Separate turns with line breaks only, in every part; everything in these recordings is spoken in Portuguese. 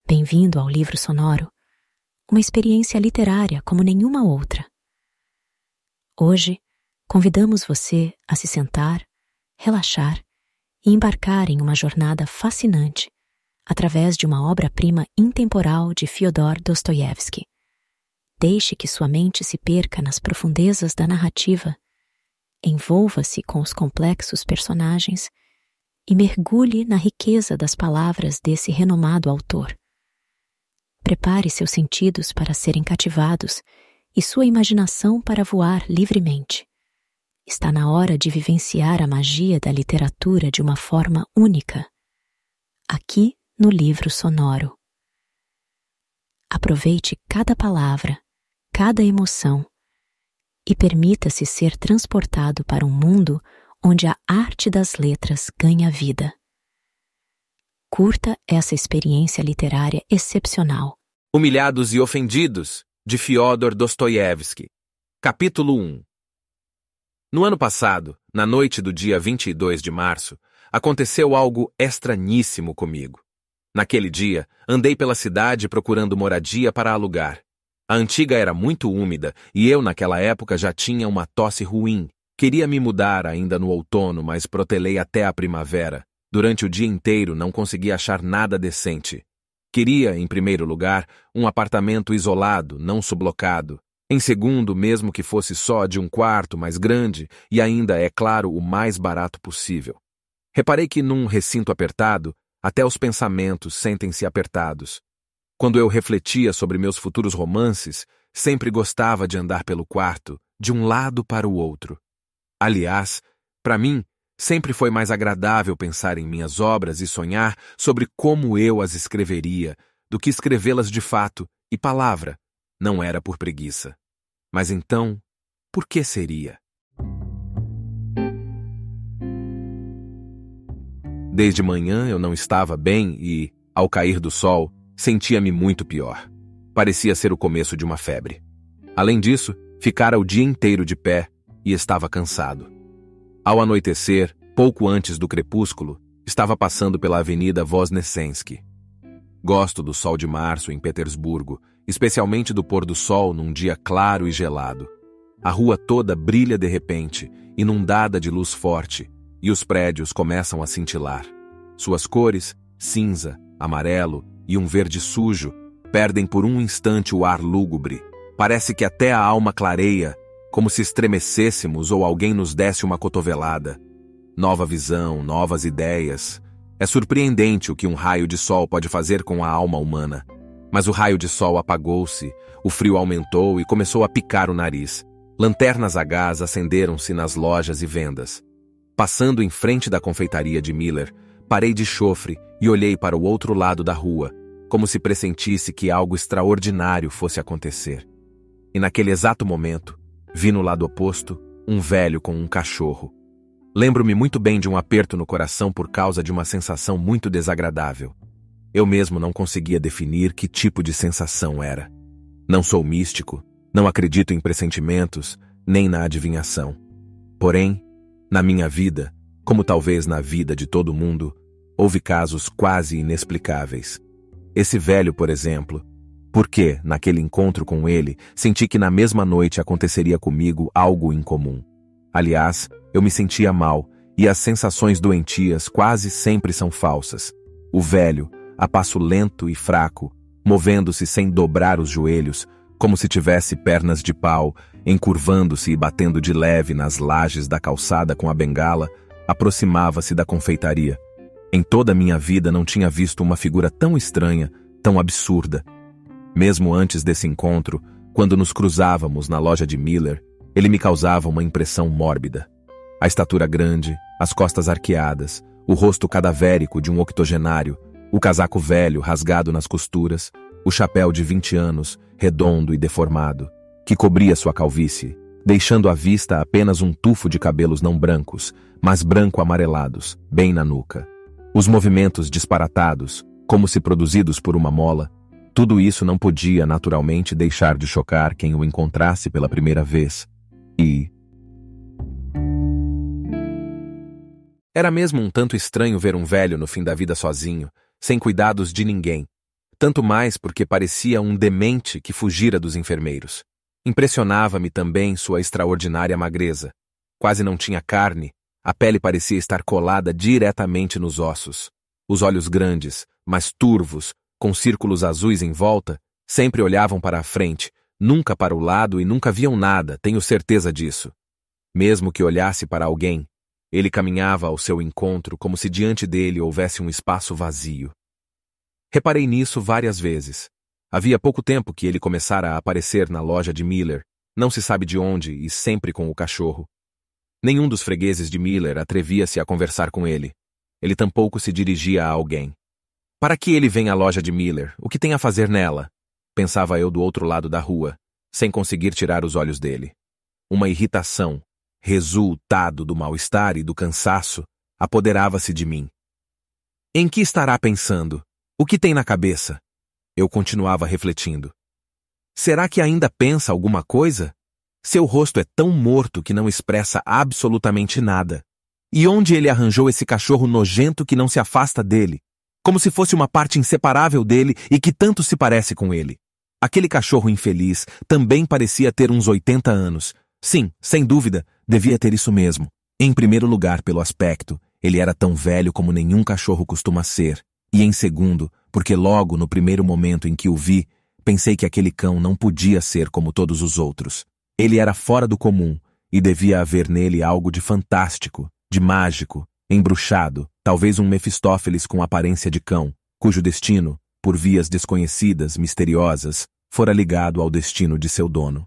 Bem-vindo ao livro sonoro, uma experiência literária como nenhuma outra. Hoje, convidamos você a se sentar, relaxar e embarcar em uma jornada fascinante através de uma obra-prima intemporal de Fyodor Dostoiévski. Deixe que sua mente se perca nas profundezas da narrativa, envolva-se com os complexos personagens e mergulhe na riqueza das palavras desse renomado autor. Prepare seus sentidos para serem cativados e sua imaginação para voar livremente. Está na hora de vivenciar a magia da literatura de uma forma única, aqui no livro sonoro. Aproveite cada palavra, cada emoção e permita-se ser transportado para um mundo onde a arte das letras ganha vida. Curta essa experiência literária excepcional.
Humilhados e Ofendidos, de Fyodor Dostoiévski. Capítulo 1. No ano passado, na noite do dia 22 de março, aconteceu algo estranhíssimo comigo. Naquele dia, andei pela cidade procurando moradia para alugar. A antiga era muito úmida e eu, naquela época, já tinha uma tosse ruim. Queria me mudar ainda no outono, mas protelei até a primavera. Durante o dia inteiro não consegui achar nada decente. Queria, em primeiro lugar, um apartamento isolado, não sublocado. Em segundo, mesmo que fosse só de um quarto mais grande e ainda, é claro, o mais barato possível. Reparei que num recinto apertado, até os pensamentos sentem-se apertados. Quando eu refletia sobre meus futuros romances, sempre gostava de andar pelo quarto, de um lado para o outro. Aliás, para mim, sempre foi mais agradável pensar em minhas obras e sonhar sobre como eu as escreveria, do que escrevê-las de fato, e palavra, não era por preguiça. Mas então, por que seria? Desde manhã eu não estava bem e, ao cair do sol, sentia-me muito pior. Parecia ser o começo de uma febre. Além disso, ficara o dia inteiro de pé e estava cansado. Ao anoitecer, pouco antes do crepúsculo, estava passando pela Avenida Voznesensky. Gosto do sol de março em Petersburgo, especialmente do pôr do sol num dia claro e gelado. A rua toda brilha de repente, inundada de luz forte, e os prédios começam a cintilar. Suas cores, cinza, amarelo e um verde sujo, perdem por um instante o ar lúgubre. Parece que até a alma clareia, como se estremecêssemos ou alguém nos desse uma cotovelada. Nova visão, novas ideias. É surpreendente o que um raio de sol pode fazer com a alma humana. Mas o raio de sol apagou-se, o frio aumentou e começou a picar o nariz. Lanternas a gás acenderam-se nas lojas e vendas. Passando em frente da confeitaria de Miller, parei de chofre e olhei para o outro lado da rua, como se pressentisse que algo extraordinário fosse acontecer. E naquele exato momento, vi no lado oposto um velho com um cachorro. Lembro-me muito bem de um aperto no coração por causa de uma sensação muito desagradável. Eu mesmo não conseguia definir que tipo de sensação era. Não sou místico, não acredito em pressentimentos, nem na adivinhação. Porém, na minha vida, como talvez na vida de todo mundo, houve casos quase inexplicáveis. Esse velho, por exemplo, porque, naquele encontro com ele, senti que na mesma noite aconteceria comigo algo incomum. Aliás, eu me sentia mal, e as sensações doentias quase sempre são falsas. O velho, a passo lento e fraco, movendo-se sem dobrar os joelhos, como se tivesse pernas de pau, encurvando-se e batendo de leve nas lajes da calçada com a bengala, aproximava-se da confeitaria. Em toda a minha vida não tinha visto uma figura tão estranha, tão absurda. Mesmo antes desse encontro, quando nos cruzávamos na loja de Miller, ele me causava uma impressão mórbida. A estatura grande, as costas arqueadas, o rosto cadavérico de um octogenário, o casaco velho rasgado nas costuras, o chapéu de 20 anos, redondo e deformado, que cobria sua calvície, deixando à vista apenas um tufo de cabelos não brancos, mas branco-amarelados, bem na nuca. Os movimentos disparatados, como se produzidos por uma mola, tudo isso não podia naturalmente deixar de chocar quem o encontrasse pela primeira vez. E era mesmo um tanto estranho ver um velho no fim da vida sozinho, sem cuidados de ninguém. tanto mais porque parecia um demente que fugira dos enfermeiros. Impressionava-me também sua extraordinária magreza. Quase não tinha carne, a pele parecia estar colada diretamente nos ossos. Os olhos grandes, mas turvos, com círculos azuis em volta, sempre olhavam para a frente, nunca para o lado e nunca viam nada, tenho certeza disso. Mesmo que olhasse para alguém, ele caminhava ao seu encontro como se diante dele houvesse um espaço vazio. Reparei nisso várias vezes. Havia pouco tempo que ele começara a aparecer na loja de Miller, não se sabe de onde e sempre com o cachorro. Nenhum dos fregueses de Miller atrevia-se a conversar com ele. Ele tampouco se dirigia a alguém. Para que ele vem à loja de Miller? O que tem a fazer nela? Pensava eu do outro lado da rua, sem conseguir tirar os olhos dele. Uma irritação, resultado do mal-estar e do cansaço, apoderava-se de mim. Em que estará pensando? O que tem na cabeça? Eu continuava refletindo. Será que ainda pensa alguma coisa? Seu rosto é tão morto que não expressa absolutamente nada. E onde ele arranjou esse cachorro nojento que não se afasta dele? Como se fosse uma parte inseparável dele e que tanto se parece com ele. Aquele cachorro infeliz também parecia ter uns 80 anos. Sim, sem dúvida, devia ter isso mesmo. Em primeiro lugar, pelo aspecto, ele era tão velho como nenhum cachorro costuma ser. E em segundo, porque logo no primeiro momento em que o vi, pensei que aquele cão não podia ser como todos os outros. Ele era fora do comum, e devia haver nele algo de fantástico, de mágico, embruxado, talvez um Mefistófeles com aparência de cão, cujo destino, por vias desconhecidas, misteriosas, fora ligado ao destino de seu dono.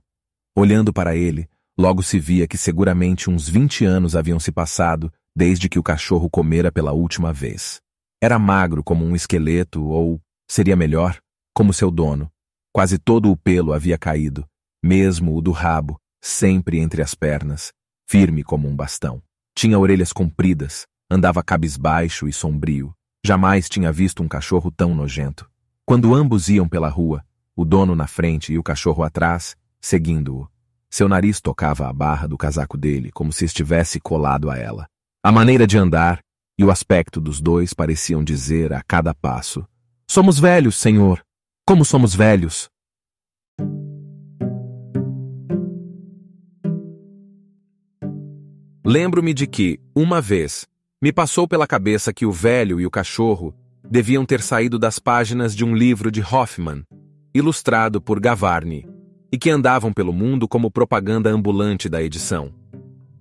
Olhando para ele, logo se via que seguramente uns 20 anos haviam se passado desde que o cachorro comera pela última vez. Era magro como um esqueleto ou, seria melhor, como seu dono. Quase todo o pelo havia caído, mesmo o do rabo, sempre entre as pernas, firme como um bastão. Tinha orelhas compridas, andava cabisbaixo e sombrio. Jamais tinha visto um cachorro tão nojento. Quando ambos iam pela rua, o dono na frente e o cachorro atrás, seguindo-o, seu nariz tocava a barra do casaco dele como se estivesse colado a ela. A maneira de andar e o aspecto dos dois pareciam dizer a cada passo: "Somos velhos, senhor! Como somos velhos!" Lembro-me de que, uma vez, me passou pela cabeça que o velho e o cachorro deviam ter saído das páginas de um livro de Hoffmann, ilustrado por Gavarni, e que andavam pelo mundo como propaganda ambulante da edição.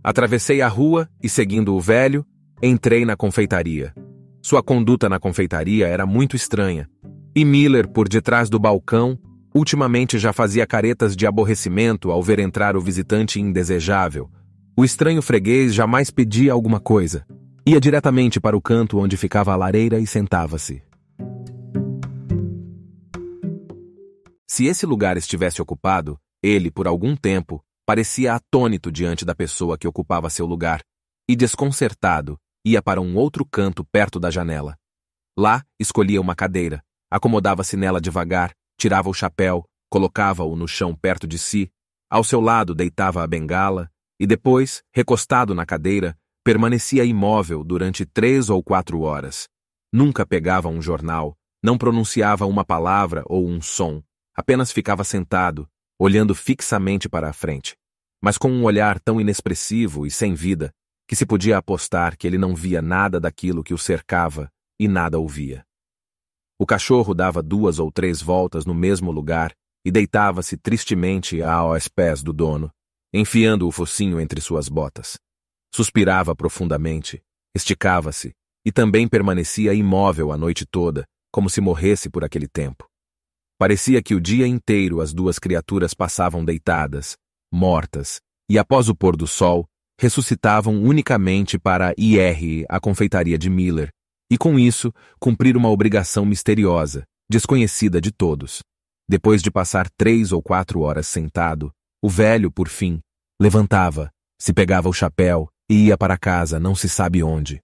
Atravessei a rua e, seguindo o velho, entrei na confeitaria. Sua conduta na confeitaria era muito estranha, e Miller, por detrás do balcão, ultimamente já fazia caretas de aborrecimento ao ver entrar o visitante indesejável. O estranho freguês jamais pedia alguma coisa. Ia diretamente para o canto onde ficava a lareira e sentava-se. Se esse lugar estivesse ocupado, ele, por algum tempo, parecia atônito diante da pessoa que ocupava seu lugar, e desconcertado, ia para um outro canto perto da janela. Lá, escolhia uma cadeira, acomodava-se nela devagar, tirava o chapéu, colocava-o no chão perto de si, ao seu lado deitava a bengala, e depois, recostado na cadeira, permanecia imóvel durante 3 ou 4 horas. Nunca pegava um jornal, não pronunciava uma palavra ou um som, apenas ficava sentado, olhando fixamente para a frente, mas com um olhar tão inexpressivo e sem vida, que se podia apostar que ele não via nada daquilo que o cercava e nada ouvia. O cachorro dava 2 ou 3 voltas no mesmo lugar e deitava-se tristemente aos pés do dono, enfiando o focinho entre suas botas. Suspirava profundamente, esticava-se e também permanecia imóvel a noite toda, como se morresse por aquele tempo. Parecia que o dia inteiro as duas criaturas passavam deitadas, mortas, e após o pôr do sol, ressuscitavam unicamente para ir à confeitaria de Miller, e com isso, cumprir uma obrigação misteriosa, desconhecida de todos. Depois de passar 3 ou 4 horas sentado, o velho, por fim, levantava, se pegava o chapéu e ia para casa não se sabe onde.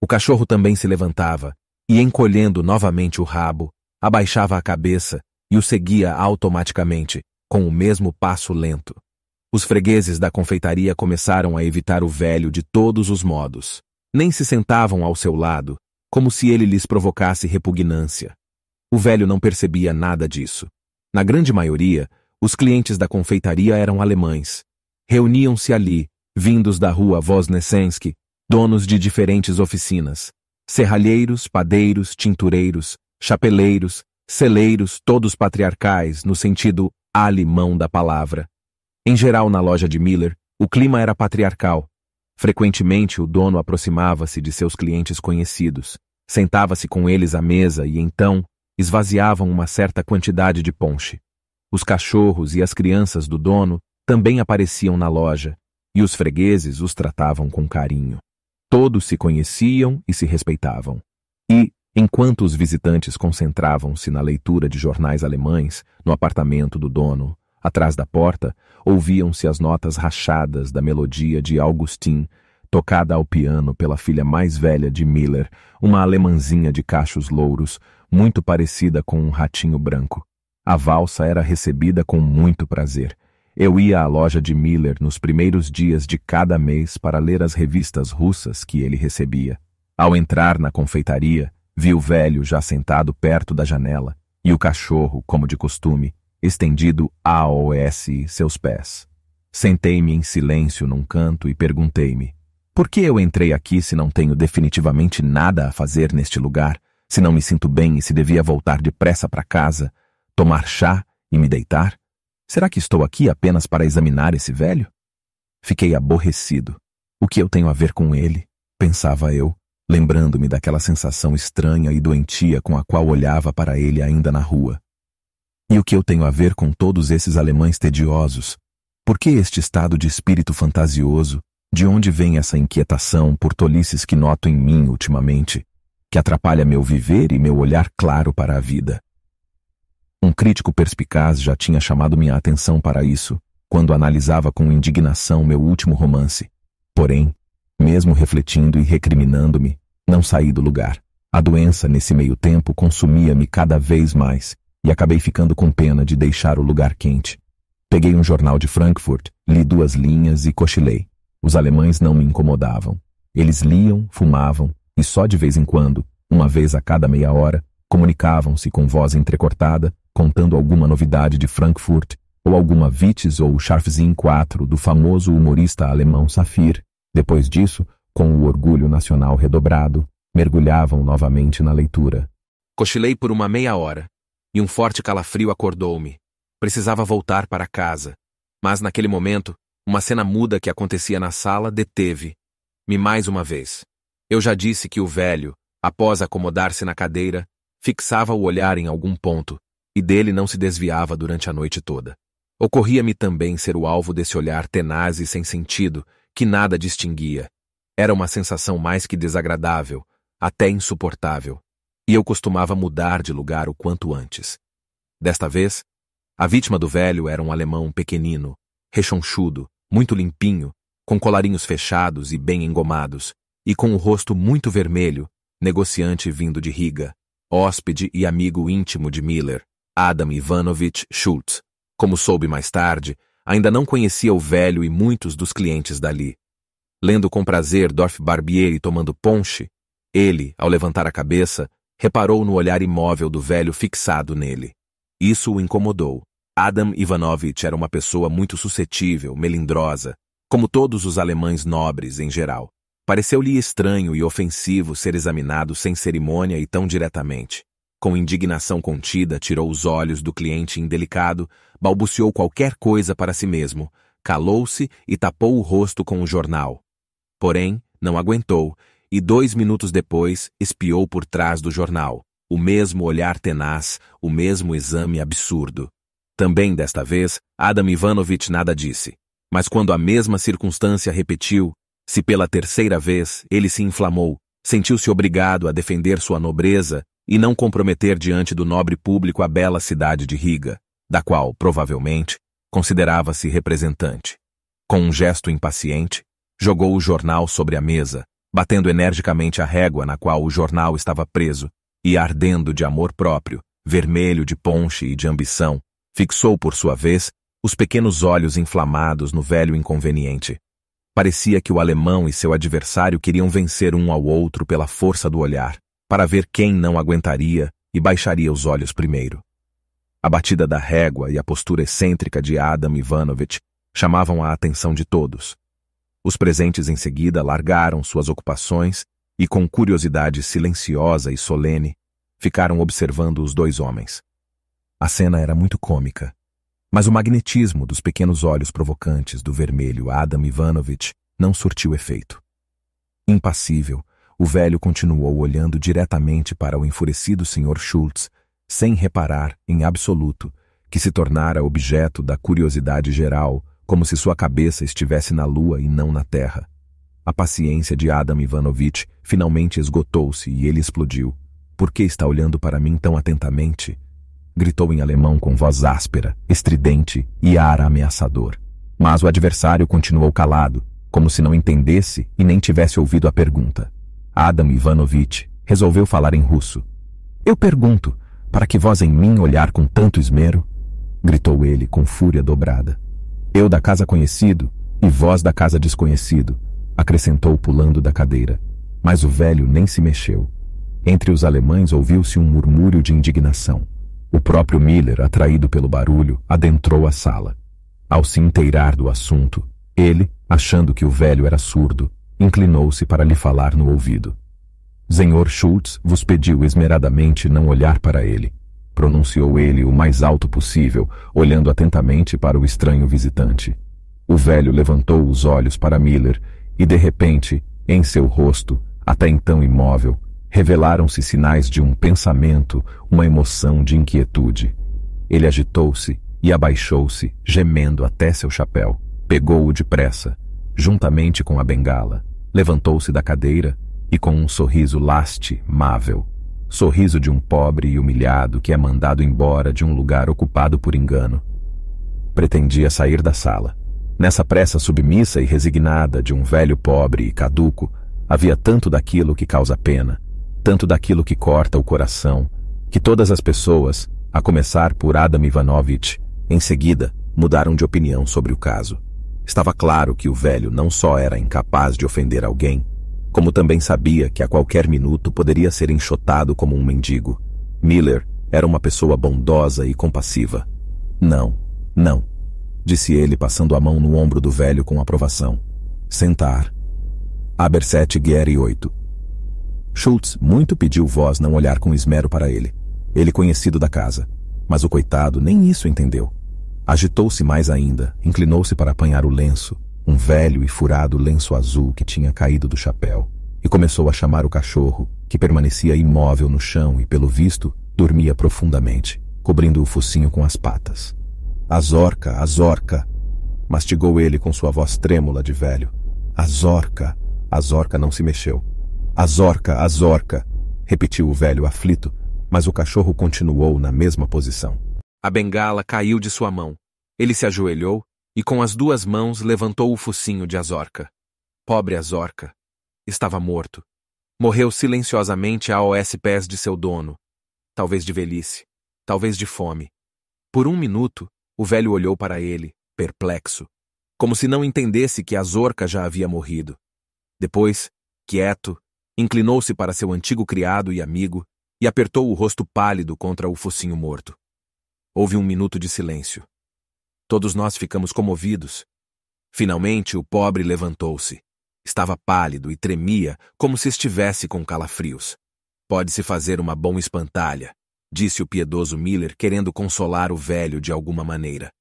O cachorro também se levantava e, encolhendo novamente o rabo, abaixava a cabeça e o seguia automaticamente, com o mesmo passo lento. Os fregueses da confeitaria começaram a evitar o velho de todos os modos. Nem se sentavam ao seu lado, como se ele lhes provocasse repugnância. O velho não percebia nada disso. Na grande maioria, os clientes da confeitaria eram alemães. Reuniam-se ali, vindos da rua Vosnesensk, donos de diferentes oficinas. Serralheiros, padeiros, tintureiros, chapeleiros, celeiros, todos patriarcais, no sentido alemão da palavra. Em geral, na loja de Miller, o clima era patriarcal. Frequentemente, o dono aproximava-se de seus clientes conhecidos, sentava-se com eles à mesa e, então, esvaziavam uma certa quantidade de ponche. Os cachorros e as crianças do dono também apareciam na loja, e os fregueses os tratavam com carinho. Todos se conheciam e se respeitavam. E, enquanto os visitantes concentravam-se na leitura de jornais alemães, no apartamento do dono, atrás da porta, ouviam-se as notas rachadas da melodia de Augustin, tocada ao piano pela filha mais velha de Miller, uma alemãzinha de cachos louros, muito parecida com um ratinho branco. A valsa era recebida com muito prazer. Eu ia à loja de Miller nos primeiros dias de cada mês para ler as revistas russas que ele recebia. Ao entrar na confeitaria, vi o velho já sentado perto da janela e o cachorro, como de costume, estendido aos seus pés. Sentei-me em silêncio num canto e perguntei-me: por que eu entrei aqui se não tenho definitivamente nada a fazer neste lugar, se não me sinto bem e se devia voltar depressa para casa, tomar chá e me deitar? Será que estou aqui apenas para examinar esse velho? Fiquei aborrecido. O que eu tenho a ver com ele? Pensava eu, lembrando-me daquela sensação estranha e doentia com a qual olhava para ele ainda na rua. E o que eu tenho a ver com todos esses alemães tediosos? Por que este estado de espírito fantasioso? De onde vem essa inquietação por tolices que noto em mim ultimamente, que atrapalha meu viver e meu olhar claro para a vida? Um crítico perspicaz já tinha chamado minha atenção para isso, quando analisava com indignação meu último romance. Porém, mesmo refletindo e recriminando-me, não saí do lugar. A doença, nesse meio tempo, consumia-me cada vez mais, e acabei ficando com pena de deixar o lugar quente. Peguei um jornal de Frankfurt, li 2 linhas e cochilei. Os alemães não me incomodavam. Eles liam, fumavam, e só de vez em quando, uma vez a cada meia hora, comunicavam-se com voz entrecortada, contando alguma novidade de Frankfurt, ou alguma Witz ou Scharfsinn 4 do famoso humorista alemão Saphir. Depois disso, com o orgulho nacional redobrado, mergulhavam novamente na leitura. Cochilei por uma meia hora, e um forte calafrio acordou-me. Precisava voltar para casa. Mas naquele momento, uma cena muda que acontecia na sala deteve-me mais uma vez. Eu já disse que o velho, após acomodar-se na cadeira, fixava o olhar em algum ponto, e dele não se desviava durante a noite toda. Ocorria-me também ser o alvo desse olhar tenaz e sem sentido, que nada distinguia. Era uma sensação mais que desagradável, até insuportável, e eu costumava mudar de lugar o quanto antes. Desta vez, a vítima do velho era um alemão pequenino, rechonchudo, muito limpinho, com colarinhos fechados e bem engomados, e com o rosto muito vermelho, negociante vindo de Riga, hóspede e amigo íntimo de Miller, Adam Ivanovich Schultz. Como soube mais tarde, ainda não conhecia o velho e muitos dos clientes dali. Lendo com prazer Dorf Barbieri tomando ponche, ele, ao levantar a cabeça, reparou no olhar imóvel do velho fixado nele. Isso o incomodou. Adam Ivanovich era uma pessoa muito suscetível, melindrosa, como todos os alemães nobres em geral. Pareceu-lhe estranho e ofensivo ser examinado sem cerimônia e tão diretamente. Com indignação contida, tirou os olhos do cliente indelicado, balbuciou qualquer coisa para si mesmo, calou-se e tapou o rosto com o jornal. Porém, não aguentou, e 2 minutos depois espiou por trás do jornal, o mesmo olhar tenaz, o mesmo exame absurdo. Também desta vez, Adam Ivanovich nada disse, mas quando a mesma circunstância repetiu, se pela 3ª vez ele se inflamou, sentiu-se obrigado a defender sua nobreza e não comprometer diante do nobre público a bela cidade de Riga, da qual, provavelmente, considerava-se representante. Com um gesto impaciente, jogou o jornal sobre a mesa, batendo energicamente a régua na qual o jornal estava preso, e ardendo de amor próprio, vermelho de ponche e de ambição, fixou por sua vez os pequenos olhos inflamados no velho inconveniente. Parecia que o alemão e seu adversário queriam vencer um ao outro pela força do olhar, para ver quem não aguentaria e baixaria os olhos primeiro. A batida da régua e a postura excêntrica de Adam Ivanovich chamavam a atenção de todos. Os presentes em seguida largaram suas ocupações e, com curiosidade silenciosa e solene, ficaram observando os dois homens. A cena era muito cômica, mas o magnetismo dos pequenos olhos provocantes do vermelho Adam Ivanovich não surtiu efeito. Impassível, o velho continuou olhando diretamente para o enfurecido Sr. Schultz, sem reparar, em absoluto, que se tornara objeto da curiosidade geral, como se sua cabeça estivesse na lua e não na terra. A paciência de Adam Ivanovich finalmente esgotou-se e ele explodiu. "Por que está olhando para mim tão atentamente?" gritou em alemão com voz áspera, estridente e ar ameaçador. Mas o adversário continuou calado, como se não entendesse e nem tivesse ouvido a pergunta. Adam Ivanovich resolveu falar em russo. "Eu pergunto, para que vós em mim olhar com tanto esmero?" gritou ele com fúria dobrada. "Eu da casa conhecido e vós da casa desconhecido", acrescentou pulando da cadeira. Mas o velho nem se mexeu. Entre os alemães ouviu-se um murmúrio de indignação. O próprio Miller, atraído pelo barulho, adentrou a sala. Ao se inteirar do assunto, ele, achando que o velho era surdo, inclinou-se para lhe falar no ouvido. "Senhor Schultz vos pediu esmeradamente não olhar para ele", pronunciou ele o mais alto possível, olhando atentamente para o estranho visitante. O velho levantou os olhos para Miller e, de repente, em seu rosto, até então imóvel, revelaram-se sinais de um pensamento, uma emoção de inquietude. Ele agitou-se e abaixou-se, gemendo até seu chapéu. Pegou-o depressa, juntamente com a bengala, levantou-se da cadeira e, com um sorriso lastimável, sorriso de um pobre e humilhado que é mandado embora de um lugar ocupado por engano, pretendia sair da sala. Nessa pressa submissa e resignada de um velho pobre e caduco, havia tanto daquilo que causa pena, tanto daquilo que corta o coração, que todas as pessoas, a começar por Adam Ivanovich, em seguida mudaram de opinião sobre o caso. Estava claro que o velho não só era incapaz de ofender alguém, como também sabia que a qualquer minuto poderia ser enxotado como um mendigo. Miller era uma pessoa bondosa e compassiva. "Não, não", disse ele, passando a mão no ombro do velho com aprovação. "Sentar. Aber 7 Gary 8. Schultz muito pediu vós não olhar com esmero para ele, ele conhecido da casa, mas o coitado nem isso entendeu. Agitou-se mais ainda, inclinou-se para apanhar o lenço, um velho e furado lenço azul que tinha caído do chapéu, e começou a chamar o cachorro, que permanecia imóvel no chão e, pelo visto, dormia profundamente, cobrindo o focinho com as patas. "Azorca, Azorca", mastigou ele com sua voz trêmula de velho. "Azorca." Azorca não se mexeu. "Azorca, Azorca", repetiu o velho aflito, mas o cachorro continuou na mesma posição. A bengala caiu de sua mão. Ele se ajoelhou e com as duas mãos levantou o focinho de Azorca. Pobre Azorca. Estava morto. Morreu silenciosamente aos pés de seu dono. Talvez de velhice, talvez de fome. Por um minuto, o velho olhou para ele, perplexo, como se não entendesse que Azorca já havia morrido. Depois, quieto, inclinou-se para seu antigo criado e amigo e apertou o rosto pálido contra o focinho morto. Houve um minuto de silêncio. Todos nós ficamos comovidos. Finalmente, o pobre levantou-se. Estava pálido e tremia, como se estivesse com calafrios. "Pode-se fazer uma boa espantalha", disse o piedoso Miller, querendo consolar o velho de alguma maneira.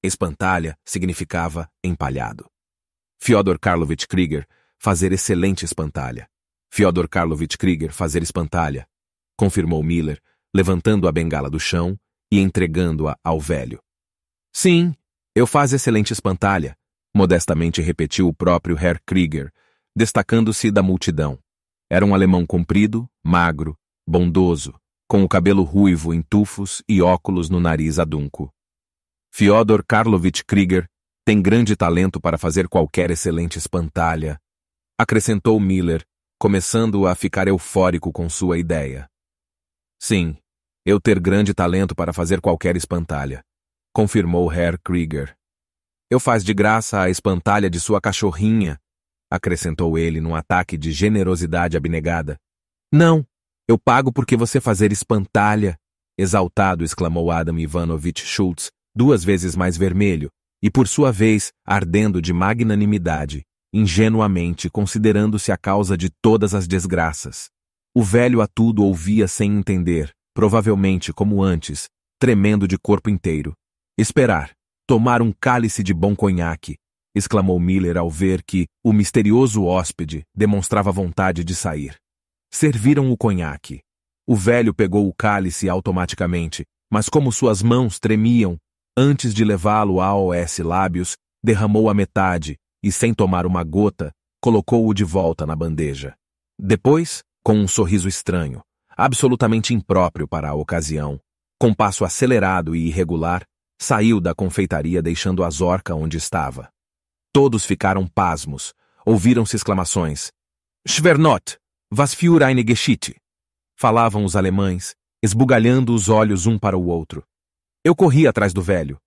Espantalha significava empalhado. Fyodor Karlovich Krieger, fazer excelente espantalha. Fyodor Karlovich Krieger, fazer espantalha, confirmou Miller, levantando a bengala do chão e entregando-a ao velho. "Sim, eu faz excelente espantalha", modestamente repetiu o próprio Herr Krieger, destacando-se da multidão. Era um alemão comprido, magro, bondoso, com o cabelo ruivo em tufos e óculos no nariz adunco. "Fyodor Karlovich Krieger tem grande talento para fazer qualquer excelente espantalha", acrescentou Miller, começando a ficar eufórico com sua ideia. "Sim, eu ter grande talento para fazer qualquer espantalha", confirmou Herr Krieger. "Eu faz de graça a espantalha de sua cachorrinha", acrescentou ele num ataque de generosidade abnegada. "Não, Eu pago porque você fazer espantalha, exaltado exclamou Adam Ivanovich Schultz, 2 vezes mais vermelho, e por sua vez ardendo de magnanimidade, ingenuamente considerando-se a causa de todas as desgraças. O velho a tudo ouvia sem entender, provavelmente como antes, tremendo de corpo inteiro. Esperar, tomar um cálice de bom conhaque, exclamou Miller ao ver que o misterioso hóspede demonstrava vontade de sair. Serviram o conhaque. O velho pegou o cálice automaticamente, mas como suas mãos tremiam, antes de levá-lo aos lábios, derramou a metade e, sem tomar uma gota, colocou-o de volta na bandeja. Depois, com um sorriso estranho, absolutamente impróprio para a ocasião, com passo acelerado e irregular, saiu da confeitaria deixando a Zorka onde estava. Todos ficaram pasmos. Ouviram-se exclamações. Schwernot, was für eine Geschichte? Falavam os alemães, esbugalhando os olhos um para o outro. Eu corri atrás do velho.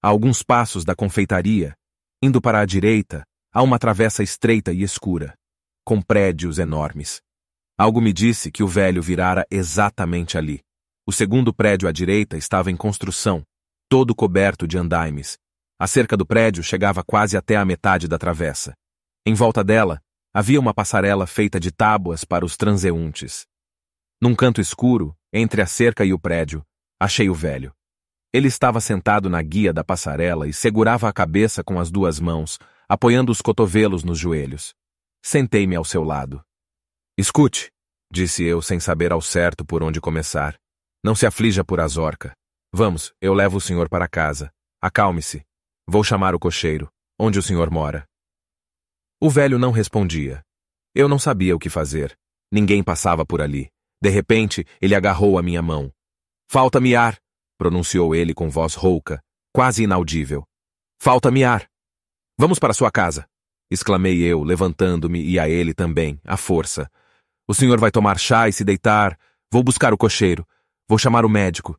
A alguns passos da confeitaria, indo para a direita, há uma travessa estreita e escura, com prédios enormes. Algo me disse que o velho virara exatamente ali. O segundo prédio à direita estava em construção, todo coberto de andaimes. A cerca do prédio chegava quase até a metade da travessa. Em volta dela, havia uma passarela feita de tábuas para os transeuntes. Num canto escuro, entre a cerca e o prédio, achei o velho. Ele estava sentado na guia da passarela e segurava a cabeça com as 2 mãos, apoiando os cotovelos nos joelhos. Sentei-me ao seu lado. Escute, disse eu sem saber ao certo por onde começar. Não se aflija por Azorka. Vamos, eu levo o senhor para casa. Acalme-se. Vou chamar o cocheiro. Onde o senhor mora? O velho não respondia. Eu não sabia o que fazer. Ninguém passava por ali. De repente, ele agarrou a minha mão. Falta-me ar, pronunciou ele com voz rouca, quase inaudível. Falta-me ar. Vamos para sua casa, exclamei eu, levantando-me e a ele também, à força. O senhor vai tomar chá e se deitar. Vou buscar o cocheiro. Vou chamar o médico.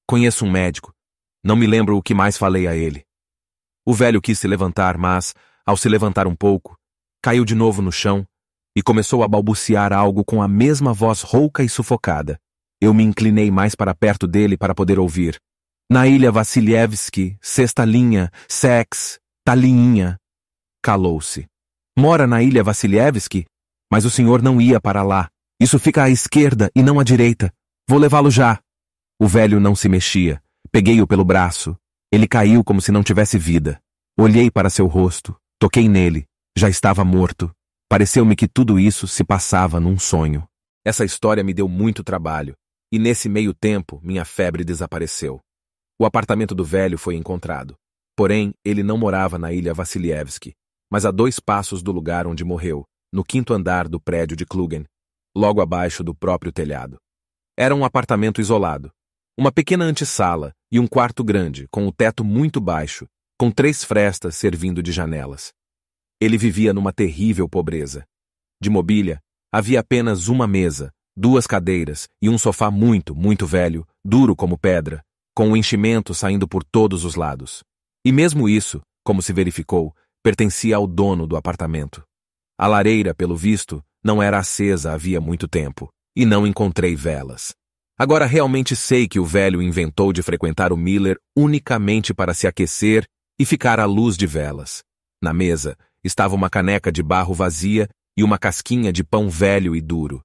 Conheço um médico. Não me lembro o que mais falei a ele. O velho quis se levantar, mas, ao se levantar um pouco, caiu de novo no chão e começou a balbuciar algo com a mesma voz rouca e sufocada. Eu me inclinei mais para perto dele para poder ouvir. Na ilha Vassilievski, 6ª linha, sex, talinha. Calou-se. Mora na ilha Vassilievski? Mas o senhor não ia para lá. Isso fica à esquerda e não à direita. Vou levá-lo já. O velho não se mexia. Peguei-o pelo braço. Ele caiu como se não tivesse vida. Olhei para seu rosto. Toquei nele. Já estava morto. Pareceu-me que tudo isso se passava num sonho. Essa história me deu muito trabalho. E nesse meio tempo, minha febre desapareceu. O apartamento do velho foi encontrado. Porém, ele não morava na ilha Vassilievski, mas a 2 passos do lugar onde morreu, no 5º andar do prédio de Klugen, logo abaixo do próprio telhado. Era um apartamento isolado. Uma pequena antessala e um quarto grande, com o teto muito baixo, com 3 frestas servindo de janelas. Ele vivia numa terrível pobreza. De mobília, havia apenas uma mesa, 2 cadeiras e um sofá muito, muito velho, duro como pedra, com o enchimento saindo por todos os lados. E mesmo isso, como se verificou, pertencia ao dono do apartamento. A lareira, pelo visto, não era acesa havia muito tempo, e não encontrei velas. Agora realmente sei que o velho inventou de frequentar o Miller unicamente para se aquecer e ficar à luz de velas. Na mesa estava uma caneca de barro vazia e uma casquinha de pão velho e duro.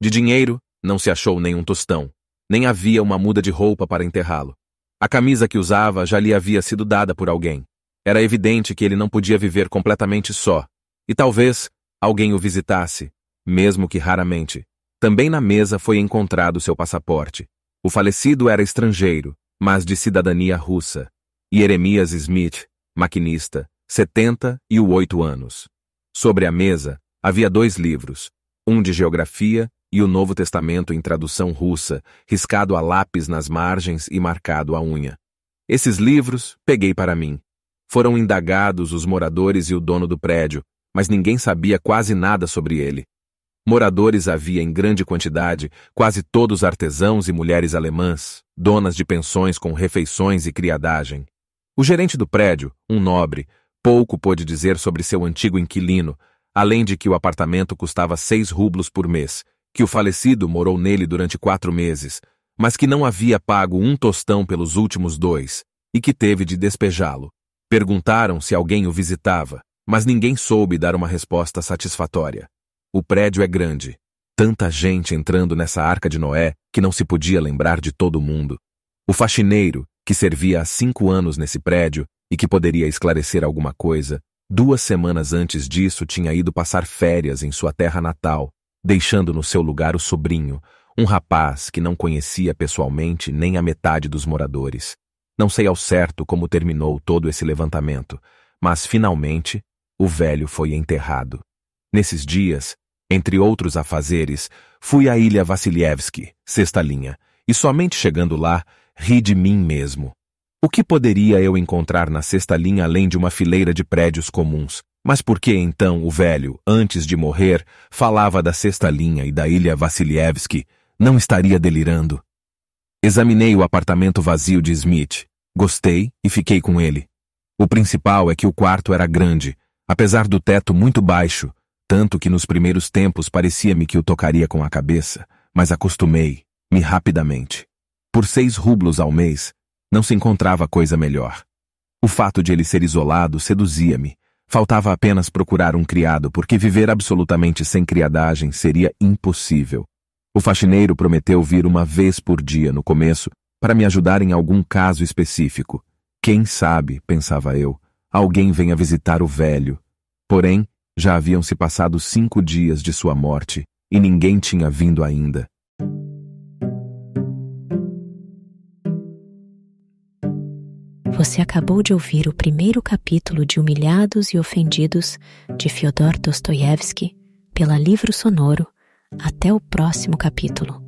De dinheiro, não se achou nem um tostão, nem havia uma muda de roupa para enterrá-lo. A camisa que usava já lhe havia sido dada por alguém. Era evidente que ele não podia viver completamente só, e talvez alguém o visitasse, mesmo que raramente. Também na mesa foi encontrado seu passaporte. O falecido era estrangeiro, mas de cidadania russa. Jeremias Smith, maquinista, 78 anos. Sobre a mesa havia 2 livros, um de geografia e o Novo Testamento em tradução russa, riscado a lápis nas margens e marcado à unha. Esses livros peguei para mim. Foram indagados os moradores e o dono do prédio, mas ninguém sabia quase nada sobre ele. Moradores havia em grande quantidade, quase todos artesãos e mulheres alemãs, donas de pensões com refeições e criadagem. O gerente do prédio, um nobre, pouco pôde dizer sobre seu antigo inquilino, além de que o apartamento custava 6 rublos por mês, que o falecido morou nele durante 4 meses, mas que não havia pago um tostão pelos últimos 2 e que teve de despejá-lo. Perguntaram se alguém o visitava, mas ninguém soube dar uma resposta satisfatória. O prédio é grande. Tanta gente entrando nessa arca de Noé que não se podia lembrar de todo mundo. O faxineiro, que servia há 5 anos nesse prédio e que poderia esclarecer alguma coisa, 2 semanas antes disso tinha ido passar férias em sua terra natal, deixando no seu lugar o sobrinho, um rapaz que não conhecia pessoalmente nem a metade dos moradores. Não sei ao certo como terminou todo esse levantamento, mas finalmente o velho foi enterrado. Nesses dias, entre outros afazeres, fui à Ilha Vassilievski, sexta linha, e somente chegando lá, ri de mim mesmo. O que poderia eu encontrar na sexta linha além de uma fileira de prédios comuns? Mas por que então o velho, antes de morrer, falava da sexta linha e da Ilha Vassilievski? Não estaria delirando? Examinei o apartamento vazio de Smith. Gostei e fiquei com ele. O principal é que o quarto era grande, apesar do teto muito baixo, tanto que nos primeiros tempos parecia-me que o tocaria com a cabeça, mas acostumei-me rapidamente. Por 6 rublos ao mês, não se encontrava coisa melhor. O fato de ele ser isolado seduzia-me. Faltava apenas procurar um criado, porque viver absolutamente sem criadagem seria impossível. O faxineiro prometeu vir 1 vez por dia no começo, para me ajudar em algum caso específico. Quem sabe, pensava eu, alguém venha visitar o velho. Porém, já haviam se passado 5 dias de sua morte, e ninguém tinha vindo ainda.
Você acabou de ouvir o primeiro capítulo de Humilhados e Ofendidos, de Fyodor Dostoiévski, pela Livro Sonoro. Até o próximo capítulo.